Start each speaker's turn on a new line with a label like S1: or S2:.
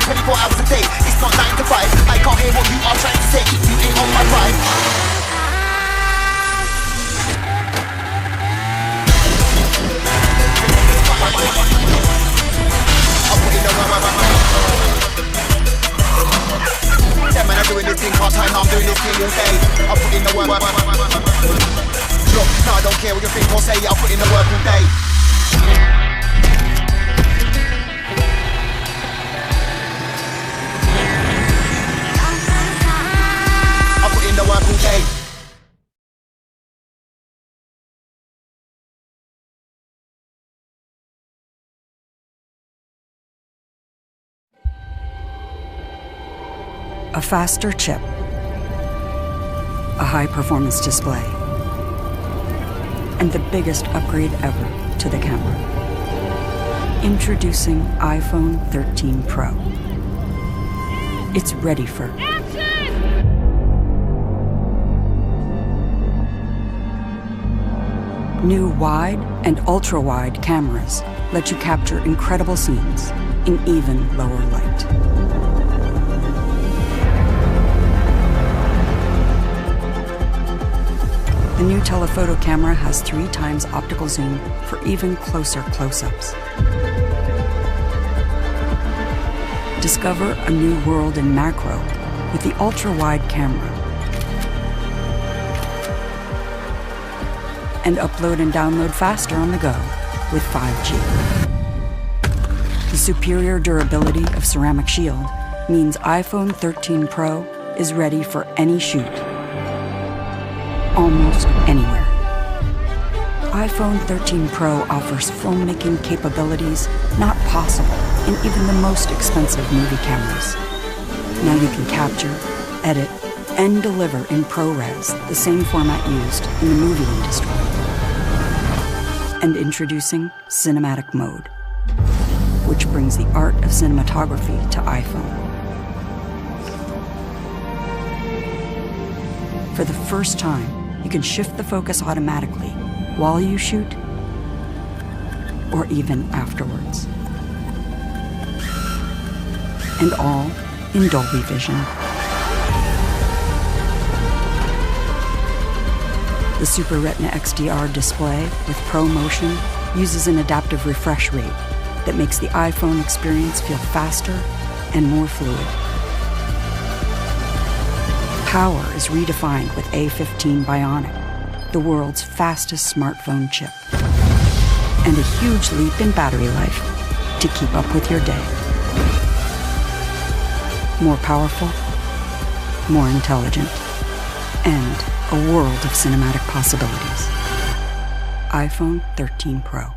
S1: 24 hours a day. It's not 9 to 5. I can't hear what you are trying to say if you ain't on my vibe. I'm putting the yeah, man, I'm doing this thing part-time, I'm doing this thing all day. I'm putting the work. Look, no, I don't care what you think or say, I'll put in the work all day. I'll put in the work all day.
S2: A faster chip, a high-performance display, and the biggest upgrade ever to the camera. Introducing iPhone 13 Pro. It's ready for action! New wide and ultra-wide cameras let you capture incredible scenes in even lower light. The new telephoto camera has 3 times optical zoom for even closer close-ups. Discover a new world in macro with the ultra-wide camera. And upload and download faster on the go with 5G. The superior durability of ceramic shield means iPhone 13 Pro is ready for any shoot, almost anywhere. iPhone 13 Pro offers filmmaking capabilities not possible in even the most expensive movie cameras. Now you can capture, edit, and deliver in ProRes, the same format used in the movie industry. And introducing Cinematic Mode, which brings the art of cinematography to iPhone. For the first time, you can shift the focus automatically while you shoot or even afterwards. And all in Dolby Vision. The Super Retina XDR display with ProMotion uses an adaptive refresh rate that makes the iPhone experience feel faster and more fluid. Power is redefined with A15 Bionic, the world's fastest smartphone chip. And a huge leap in battery life to keep up with your day. More powerful, more intelligent, and a world of cinematic possibilities. iPhone 13 Pro.